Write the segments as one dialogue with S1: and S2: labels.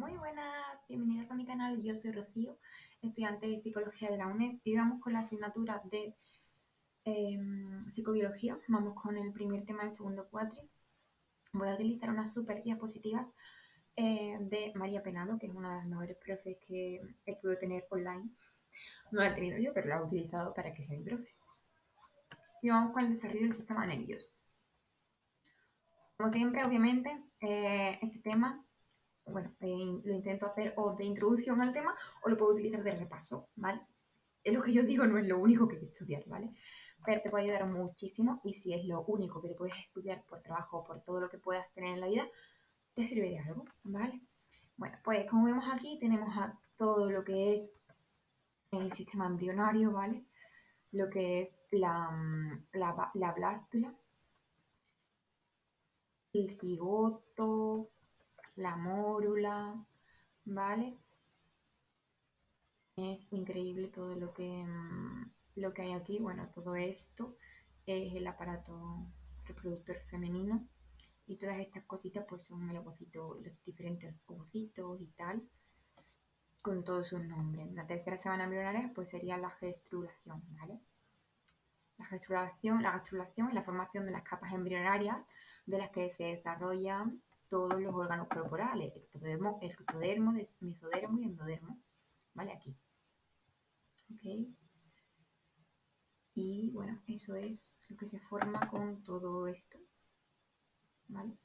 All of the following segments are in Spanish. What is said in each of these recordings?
S1: Muy buenas, bienvenidas a mi canal. Yo soy Rocío, estudiante de Psicología de la UNED y vamos con la asignatura de Psicobiología. Vamos con el primer tema del segundo cuatri. Voy a utilizar unas super diapositivas de María Penado, que es una de las mejores profes que he podido tener online. No la he tenido yo, pero la he utilizado para que sea mi profe. Y vamos con el desarrollo del sistema nervioso. Como siempre, obviamente, este tema... Bueno, lo intento hacer o de introducción al tema o lo puedo utilizar de repaso, ¿vale? Es lo que yo digo, no es lo único que hay que estudiar, ¿vale? Pero te puede ayudar muchísimo y si es lo único que te puedes estudiar por trabajo o por todo lo que puedas tener en la vida, te sirve de algo, ¿vale? Bueno, pues como vemos aquí tenemos a todo lo que es el sistema embrionario, ¿vale? Lo que es la blástula, el cigoto, la mórula, ¿vale? Es increíble todo lo que hay aquí. Bueno, todo esto es el aparato reproductor femenino y todas estas cositas pues son el ovocito, los diferentes ovocitos y tal, con todos sus nombres. La tercera semana embrionaria pues sería la gastrulación, ¿vale? La gastrulación es la formación de las capas embrionarias de las que se desarrollan todos los órganos corporales, ectodermo, mesodermo y endodermo, ¿vale? Aquí. ¿Ok? Y bueno, eso es lo que se forma con todo esto, ¿vale?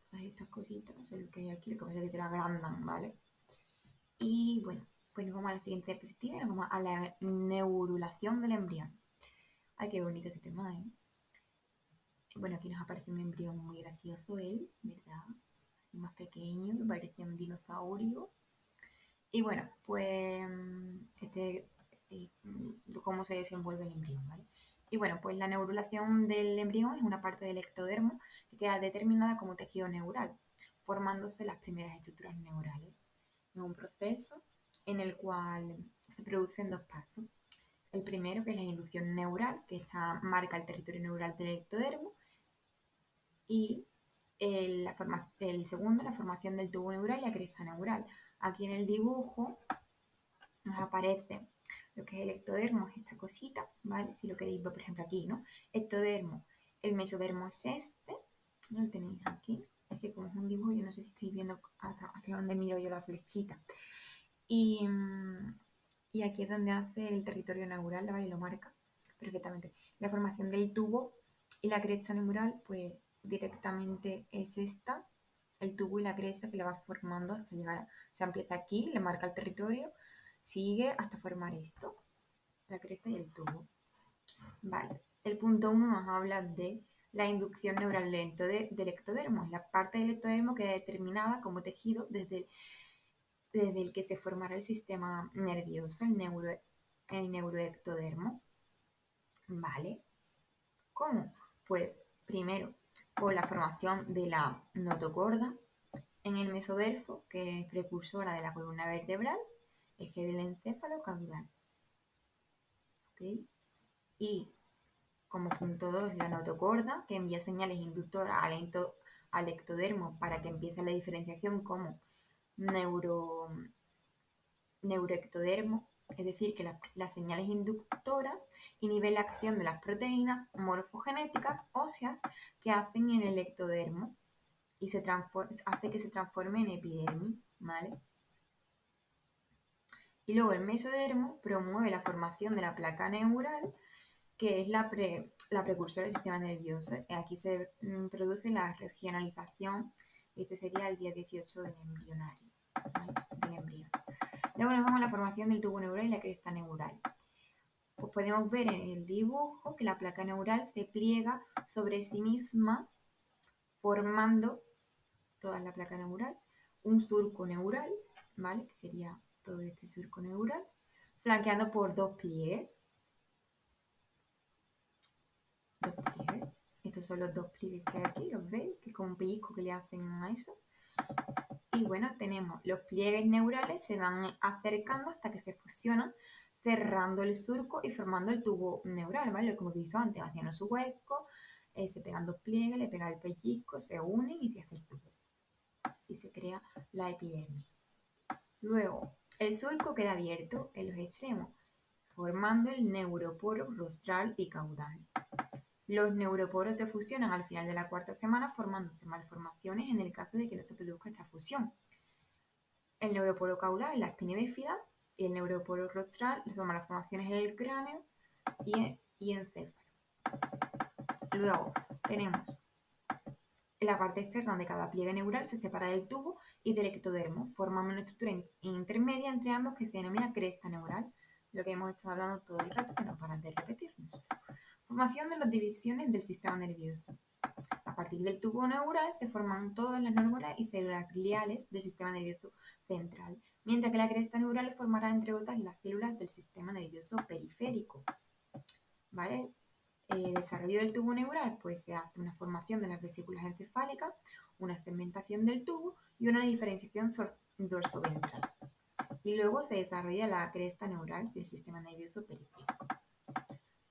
S1: Todas estas cositas, es lo que hay aquí, lo que pasa es que te la agrandan, ¿vale? Y bueno, pues nos vamos a la siguiente diapositiva y nos vamos a la neurulación del embrión. Ay, qué bonito este tema, ¿eh? Bueno, aquí nos aparece un embrión muy gracioso, él, ¿verdad? Más pequeño, que parece un dinosaurio. Y bueno, pues cómo se desenvuelve el embrión, ¿vale? Y bueno, pues la neurulación del embrión es una parte del ectodermo que queda determinada como tejido neural, formándose las primeras estructuras neurales. Es un proceso en el cual se producen dos pasos. El primero, que es la inducción neural, que marca el territorio neural del ectodermo, y el segundo, la formación del tubo neural y la cresta neural. Aquí en el dibujo nos aparece lo que es el ectodermo, es esta cosita, ¿vale? Si lo queréis ver, por ejemplo, aquí, ¿no? Ectodermo, el mesodermo es este, ¿no? Lo tenéis aquí. Es que como es un dibujo, yo no sé si estáis viendo hacia dónde miro yo la flechita. Y aquí es donde hace el territorio neural, ¿vale? Lo marca perfectamente. La formación del tubo y la cresta neural, pues directamente es esta, el tubo y la cresta que la va formando hasta llegar, o sea, empieza aquí, le marca el territorio, sigue hasta formar esto, la cresta y el tubo. Vale, el punto 1 nos habla de la inducción neural del ectodermo, es la parte del ectodermo que queda determinada como tejido desde el que se formará el sistema nervioso, el neuroectodermo. ¿Vale? ¿Cómo? Pues primero con la formación de la notocorda en el mesodermo, que es precursora de la columna vertebral, eje del encéfalo caudal. ¿Ok? Y como punto 2, la notocorda, que envía señales inductoras al ectodermo para que empiece la diferenciación como neuroectodermo, es decir, que las señales inductoras inhiben la acción de las proteínas morfogenéticas óseas que hacen en el ectodermo y hace que se transforme en epidermis, ¿vale? Y luego el mesodermo promueve la formación de la placa neural, que es la precursora del sistema nervioso. Aquí se produce la regionalización y este sería el día 18 del embrionario, ¿vale? Del embrión. Luego nos vamos a la formación del tubo neural y la cresta neural. Pues podemos ver en el dibujo que la placa neural se pliega sobre sí misma, formando toda la placa neural, un surco neural, ¿vale? Que sería todo este surco neural, flanqueado por dos pliegues. Estos son los dos pliegues que hay aquí, ¿los veis? Que es como un pellizco que le hacen a eso. Y bueno, tenemos los pliegues neurales, se van acercando hasta que se fusionan, cerrando el surco y formando el tubo neural, ¿vale? Como he visto antes, haciendo su hueco, se pegan dos pliegues, le pega el pellizco, se unen y se hace el tubo. Y se crea la epidermis. Luego, el surco queda abierto en los extremos, formando el neuroporo rostral y caudal. Los neuroporos se fusionan al final de la cuarta semana, formándose malformaciones en el caso de que no se produzca esta fusión. El neuroporo caudal es la espina bífida y el neuroporo rostral son malformaciones en el cráneo y encéfalo. Luego tenemos la parte externa de cada pliegue neural se separa del tubo y del ectodermo, formando una estructura intermedia entre ambos que se denomina cresta neural, lo que hemos estado hablando todo el rato, que no paran de repetirnos. Formación de las divisiones del sistema nervioso. A partir del tubo neural se forman todas las neuronas y células gliales del sistema nervioso central, mientras que la cresta neural formará entre otras las células del sistema nervioso periférico. ¿Vale? Desarrollo del tubo neural, pues se hace una formación de las vesículas encefálicas, una segmentación del tubo y una diferenciación dorsoventral. Y luego se desarrolla la cresta neural del sistema nervioso periférico.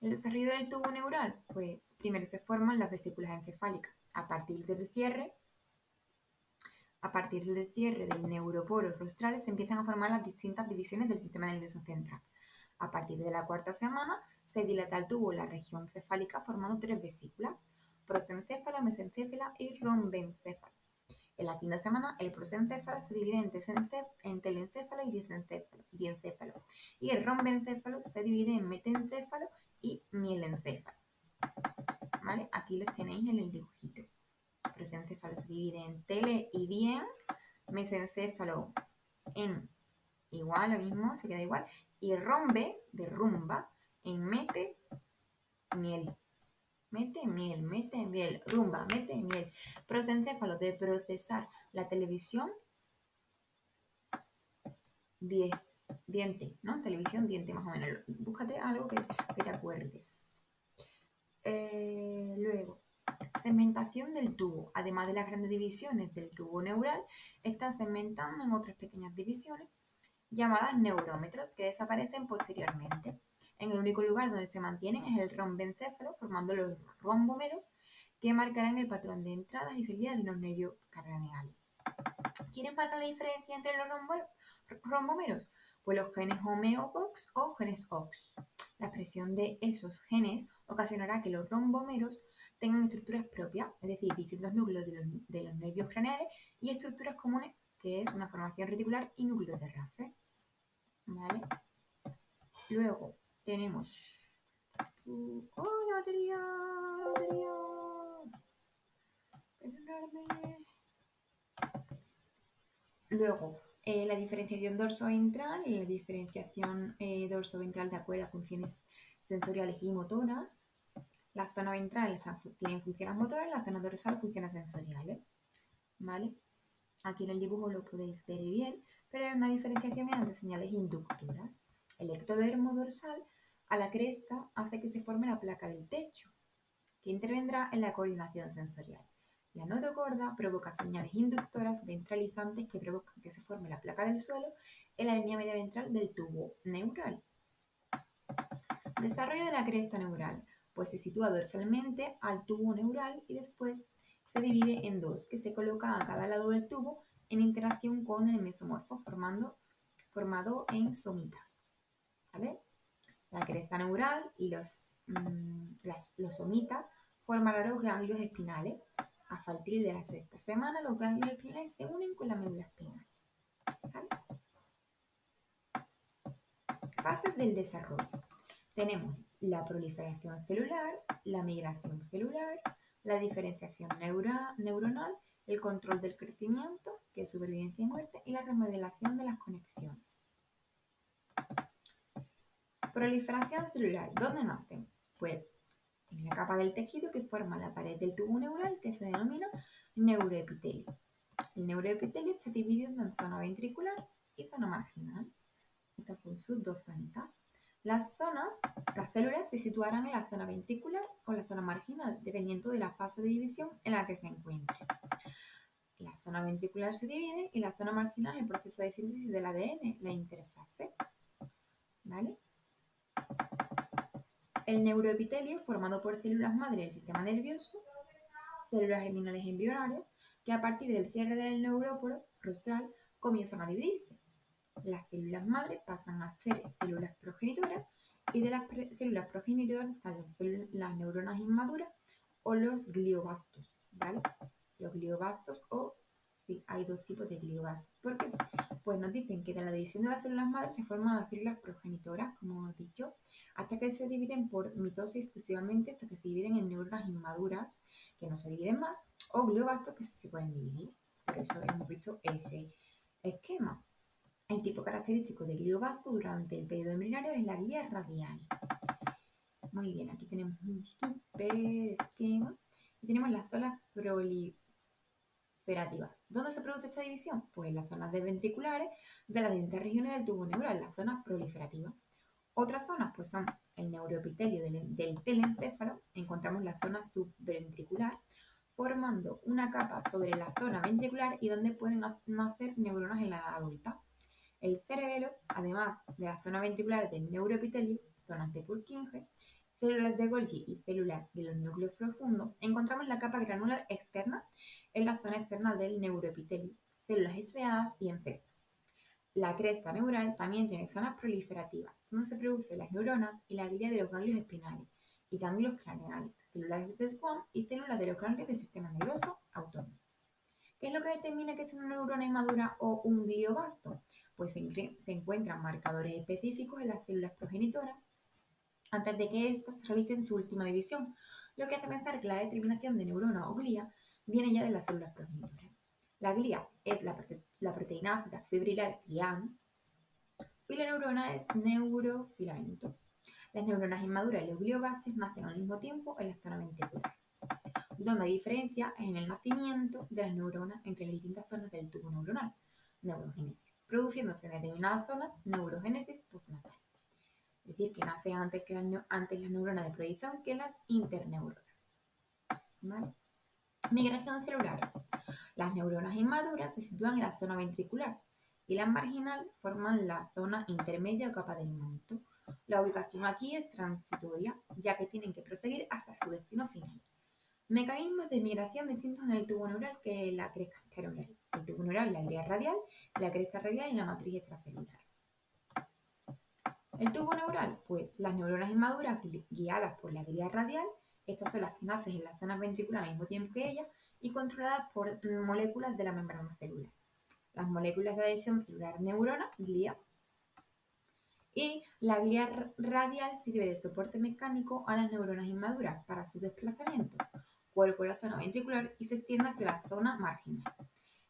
S1: El desarrollo del tubo neural, pues primero se forman las vesículas encefálicas. A partir del cierre del neuroporo rostral se empiezan a formar las distintas divisiones del sistema nervioso central. A partir de la cuarta semana se dilata el tubo en la región cefálica formando 3 vesículas, prosencéfalo, mesencéfalo y rombencéfalo. En la quinta semana el prosencéfalo se divide en telencéfalo y diencéfalo, y el rombencéfalo se divide en metencéfalo y mielencéfalo. ¿Vale? Aquí los tenéis en el dibujito. Prosencéfalo se divide en tele y dien, mesencéfalo en igual, lo mismo, se queda igual, y rombe, de rumba, en mete, miel. Mete, miel, rumba, mete, miel. Prosencéfalo, de procesar la televisión, diente, ¿no? Televisión, diente, más o menos. Búscate algo que te acuerdes. Luego, segmentación del tubo. Además de las grandes divisiones del tubo neural, están segmentando en otras pequeñas divisiones llamadas neurómetros, que desaparecen posteriormente. En el único lugar donde se mantienen es el rombencéfalo, formando los rombómeros, que marcarán el patrón de entradas y salidas de los nervios craneales. ¿Quiénes marcan la diferencia entre los rombómeros? Pues los genes homeobox o genes OX. La expresión de esos genes ocasionará que los rombómeros tengan estructuras propias, es decir, distintos núcleos de los nervios craneales y estructuras comunes, que es una formación reticular y núcleo de Rafe. ¿Vale? Luego tenemos... ¡Oh, la batería! Perdonadme. Luego, la diferenciación dorsoventral y la diferenciación dorsoventral de acuerdo a funciones sensoriales y motoras. La zona ventral tiene funciones motoras, la zona dorsal funciones sensoriales. ¿Vale? Aquí en el dibujo lo podéis ver bien, pero hay una diferenciación mediante señales inductoras. El ectodermo dorsal a la cresta hace que se forme la placa del techo, que intervendrá en la coordinación sensorial. La notocorda provoca señales inductoras ventralizantes que provocan que se forme la placa del suelo en la línea media ventral del tubo neural. Desarrollo de la cresta neural, pues se sitúa dorsalmente al tubo neural y después se divide en dos, que se colocan a cada lado del tubo en interacción con el mesomorfo formado en somitas. ¿Vale? La cresta neural y los somitas formarán los ganglios espinales. A partir de la sexta semana, los ganglios espinales se unen con la médula espinal. ¿Vale? Fases del desarrollo. Tenemos la proliferación celular, la migración celular, la diferenciación neuronal, el control del crecimiento, que es supervivencia y muerte, y la remodelación de las conexiones. Proliferación celular. ¿Dónde nacen? Pues en la capa del tejido que forma la pared del tubo neural, que se denomina neuroepitelio. El neuroepitelio está dividido en zona ventricular y zona marginal. Estas son sus dos zonitas. Las células se situarán en la zona ventricular o la zona marginal, dependiendo de la fase de división en la que se encuentre. La zona ventricular se divide y la zona marginal el proceso de síntesis del ADN, la interfase. ¿Vale? El neuroepitelio, formado por células madre del sistema nervioso, células germinales embrionarias, que a partir del cierre del neuróporo rostral comienzan a dividirse. Las células madre pasan a ser células progenitoras y de las células progenitoras están las neuronas inmaduras o los gliobastos, ¿vale? Los gliobastos sí, hay dos tipos de gliobastos. ¿Por qué? Pues nos dicen que de la división de las células madre se forman las células progenitoras, como hemos dicho, hasta que se dividen por mitosis exclusivamente, hasta que se dividen en neuronas inmaduras, que no se dividen más, o gliobastos que se pueden dividir. Por eso hemos visto ese esquema. El tipo característico del gliobasto durante el periodo embrionario es la guía radial. Muy bien, aquí tenemos un super esquema y tenemos las zonas proliferativas. ¿Dónde se produce esta división? Pues en las zonas ventriculares de las distintas regiones del tubo neural, las zonas proliferativas. Otras zonas pues son el neuroepitelio del telencéfalo, encontramos la zona subventricular, formando una capa sobre la zona ventricular y donde pueden nacer neuronas en la edad adulta. El cerebelo, además de la zona ventricular del neuroepitelio, zonas de Purkinje, células de Golgi y células de los núcleos profundos, encontramos la capa granular externa en la zona externa del neuroepitelio, células estriadas y encéfalo. La cresta neural también tiene zonas proliferativas, donde se producen las neuronas y la glía de los ganglios espinales y ganglios craneales, células de Schwann y células de los ganglios del sistema nervioso autónomo. ¿Qué es lo que determina que es una neurona inmadura o un gliobasto? Pues se encuentran marcadores específicos en las células progenitoras antes de que éstas realicen su última división, lo que hace pensar que la determinación de neurona o glía viene ya de las células progenitoras. La glía es la proteína ácida fibrilar glián y la neurona es neurofilamento. Las neuronas inmaduras y los gliobastos nacen al mismo tiempo en la zona ventricular. Donde hay diferencia es en el nacimiento de las neuronas entre las distintas zonas del tubo neuronal, neurogénesis, produciéndose en determinadas zonas neurogénesis postnatal. Es decir, que nace antes las neuronas de proyección que las interneuronas. ¿Vale? Migración celular. Las neuronas inmaduras se sitúan en la zona ventricular y las marginal forman la zona intermedia o capa del manto. La ubicación aquí es transitoria, ya que tienen que proseguir hasta su destino final. Mecanismos de migración distintos en el tubo neural que la cresta neural. El tubo neural, la guía radial, la cresta radial y la matriz extracelular. El tubo neural, pues las neuronas inmaduras guiadas por la guía radial, estas son las que nacen en la zona ventricular al mismo tiempo que ella y controladas por moléculas de la membrana celular. Las moléculas de adhesión celular neurona, glía, y la guía radial sirve de soporte mecánico a las neuronas inmaduras para su desplazamiento, cuerpo de la zona ventricular y se extiende hacia la zona marginal.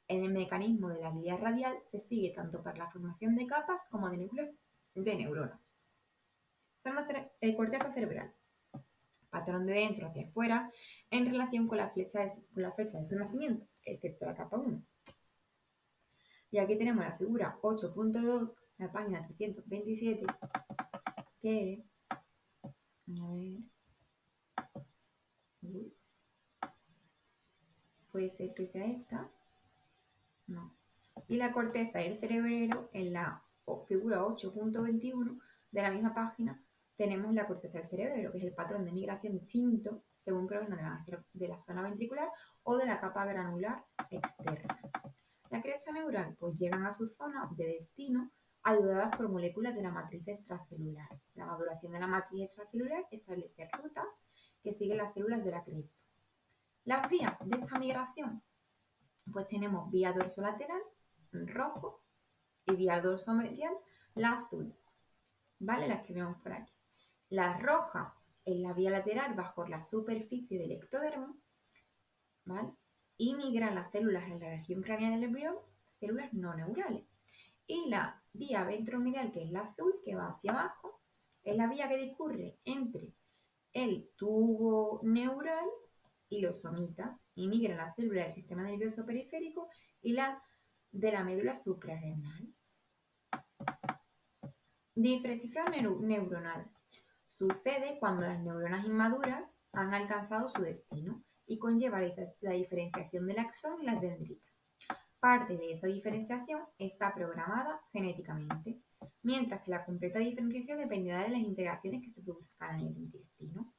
S1: En el mecanismo de la guía radial se sigue tanto para la formación de capas como de núcleos de neuronas. El corteza cerebral. Patrón de dentro hacia afuera en relación con la fecha de su nacimiento, excepto la capa 1. Y aquí tenemos la figura 8.2, la página 327, que, a ver, puede ser que sea esta, no. Y la corteza del cerebro en la figura 8.21 de la misma página tenemos la corteza del cerebro, que es el patrón de migración distinto según provenga de la zona ventricular o de la capa granular externa. La cresta neural, pues llegan a su zona de destino ayudadas por moléculas de la matriz extracelular. La maduración de la matriz extracelular establece rutas que siguen las células de la cresta. Las vías de esta migración, pues tenemos vía dorsolateral, rojo, y vía dorsomedial, la azul. ¿Vale? Las que vemos por aquí. La roja es la vía lateral bajo la superficie del ectodermo, ¿vale? Y migran las células en la región craneal del embrión, células no neurales. Y la vía ventromedial, que es la azul, que va hacia abajo, es la vía que discurre entre el tubo neural y los somitas y migran las células del sistema nervioso periférico y la de la médula suprarrenal. Diferenciación neuronal. Sucede cuando las neuronas inmaduras han alcanzado su destino y conlleva la diferenciación del axón y las dendritas. Parte de esa diferenciación está programada genéticamente, mientras que la completa diferenciación dependerá de las integraciones que se produzcan en el intestino.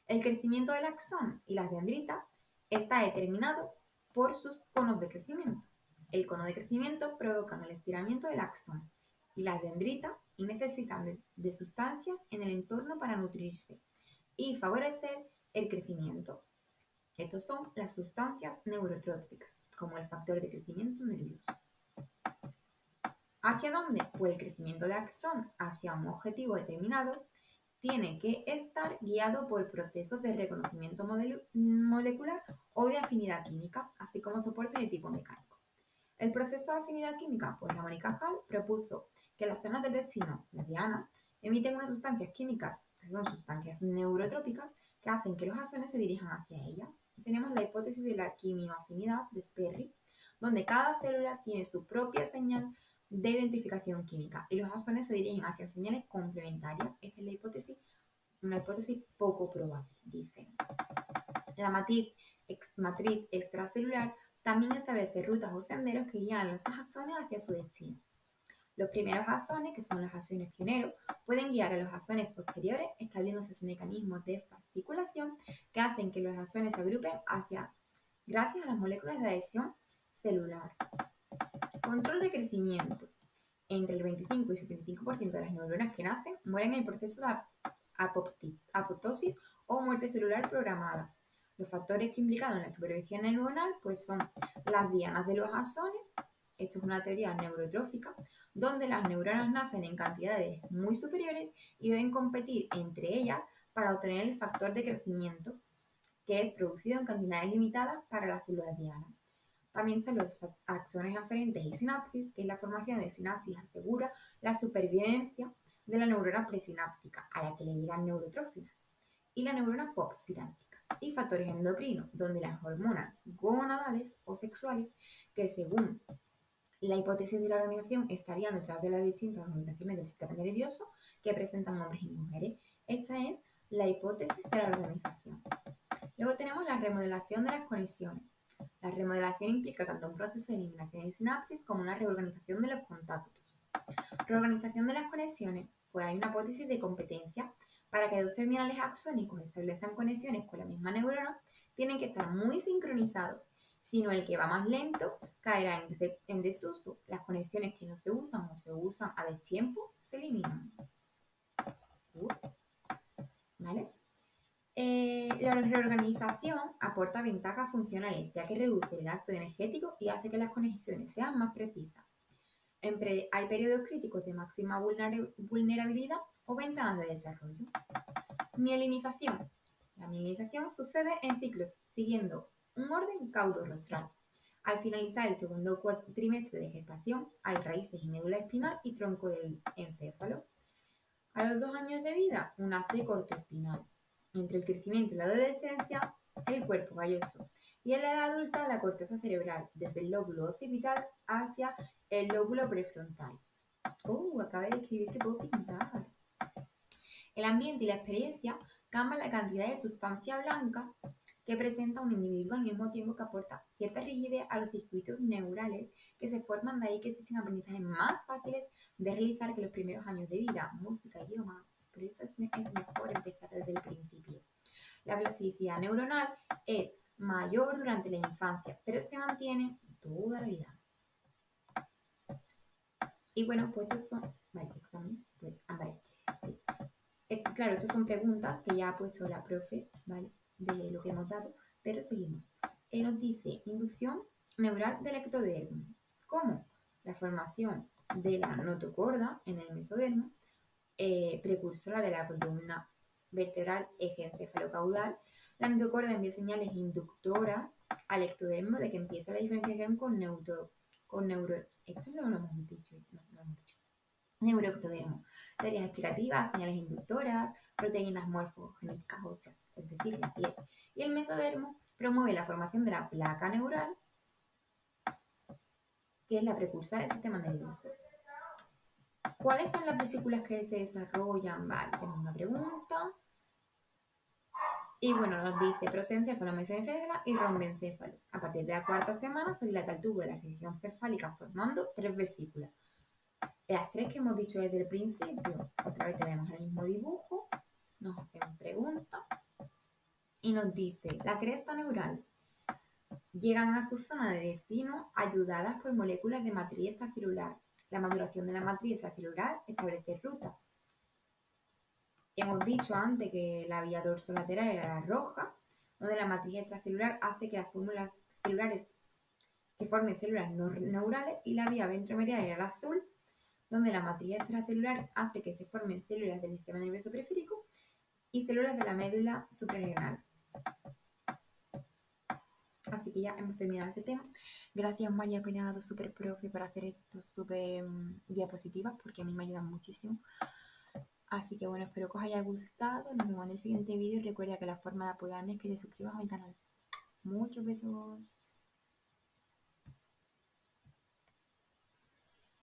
S1: El crecimiento del axón y las dendritas está determinado por sus conos de crecimiento. El cono de crecimiento provoca el estiramiento del axón y las dendritas y necesitan de sustancias en el entorno para nutrirse y favorecer el crecimiento. Estos son las sustancias neurotróficas, como el factor de crecimiento nervioso. ¿Hacia dónde? Pues el crecimiento de axón hacia un objetivo determinado tiene que estar guiado por procesos de reconocimiento molecular o de afinidad química, así como soporte de tipo mecánico. El proceso de afinidad química, pues Ramón y Cajal propuso que las zonas del destino, las dianas, emiten unas sustancias químicas, que son sustancias neurotrópicas, que hacen que los axones se dirijan hacia ellas. Tenemos la hipótesis de la quimioafinidad de Sperry, donde cada célula tiene su propia señal de identificación química y los axones se dirigen hacia señales complementarias. Esta es la hipótesis, una hipótesis poco probable, dicen. La matriz extracelular también establece rutas o senderos que guían a los axones hacia su destino. Los primeros axones, que son los axones pioneros, pueden guiar a los axones posteriores, estableciéndose mecanismos de fasciculación que hacen que los axones se agrupen gracias a las moléculas de adhesión celular. Control de crecimiento. Entre el 25 y 75% de las neuronas que nacen mueren en el proceso de apoptosis o muerte celular programada. Los factores que implican en la supervivencia neuronal pues son las dianas de los axones. Esto es una teoría neurotrófica, donde las neuronas nacen en cantidades muy superiores y deben competir entre ellas para obtener el factor de crecimiento, que es producido en cantidades limitadas para las células dianas. También están los axones aferentes y sinapsis, que es la formación de sinapsis asegura la supervivencia de la neurona presináptica, a la que le llegan neurotrófinas, y la neurona postsináptica. Y factores endocrinos, donde las hormonas gonadales o sexuales, que según la hipótesis de la organización estarían detrás de las distintas organizaciones del sistema nervioso que presentan hombres y mujeres. Esta es la hipótesis de la organización. Luego tenemos la remodelación de las conexiones. La remodelación implica tanto un proceso de eliminación de sinapsis como una reorganización de los contactos. Reorganización de las conexiones, pues hay una hipótesis de competencia. Para que dos terminales axónicos establezcan conexiones con la misma neurona, tienen que estar muy sincronizados, sino el que va más lento caerá en desuso. Las conexiones que no se usan o se usan a destiempo se eliminan. ¿Vale? La reorganización aporta ventajas funcionales, ya que reduce el gasto energético y hace que las conexiones sean más precisas. Hay periodos críticos de máxima vulnerabilidad o ventanas de desarrollo. Mielinización. La mielinización sucede en ciclos siguiendo un orden caudorostral. Al finalizar el segundo trimestre de gestación, hay raíces y médula espinal y tronco del encéfalo. A los 2 años de vida, un haz de corto espinal. Entre el crecimiento y la adolescencia, el cuerpo calloso. Y en la edad adulta, la corteza cerebral, desde el lóbulo occipital hacia el lóbulo prefrontal. Acabé de escribir que puedo pintar. El ambiente y la experiencia cambian la cantidad de sustancia blanca que presenta un individuo al mismo tiempo que aporta cierta rigidez a los circuitos neurales que se forman, de ahí que existen aprendizajes más fáciles de realizar que los primeros años de vida, música, idioma. Por eso es mejor empezar desde el principio. La plasticidad neuronal es mayor durante la infancia, pero se mantiene toda la vida. Y bueno, pues estos son... Vale, examen. Pues, vale. Sí. Claro, estas son preguntas que ya ha puesto la profe, ¿vale? De lo que hemos dado, pero seguimos. Nos dice inducción neural del ectodermo. ¿Cómo? La formación de la notocorda en el mesodermo, precursora de la columna vertebral eje encefalocaudal. La notocorda envía señales inductoras al ectodermo de que empieza la diferenciación con esto no lo hemos dicho, neuroectodermo. Teorías explicativas, señales inductoras, proteínas morfogenéticas óseas, es decir, la piel. Y el mesodermo promueve la formación de la placa neural, que es la precursora del sistema nervioso. ¿Cuáles son las vesículas que se desarrollan? Vale, tenemos una pregunta. Y bueno, nos dice prosencéfalo, mesencéfalo y rombencéfalo. A partir de la 4ª semana se dilata el tubo de la región cefálica formando 3 vesículas. Las 3 que hemos dicho desde el principio. Otra vez tenemos el mismo dibujo. Nos hacen preguntas. Y nos dice, la cresta neural. Llegan a su zona de destino ayudadas por moléculas de matriz extracelular. La maduración de la matriz extracelular establece rutas. Hemos dicho antes que la vía dorsolateral era la roja, donde la matriz extracelular hace que las fórmulas celulares que formen células no neurales, y la vía ventromedial era la azul, donde la matriz extracelular hace que se formen células del sistema nervioso periférico y células de la médula suprarrenal. Así que ya hemos terminado este tema. Gracias María Penado, super profe, por hacer estos super diapositivas, porque a mí me ayudan muchísimo. Así que bueno, espero que os haya gustado. Nos vemos en el siguiente vídeo. Recuerda que la forma de apoyarme es que te suscribas a mi canal. Muchos besos.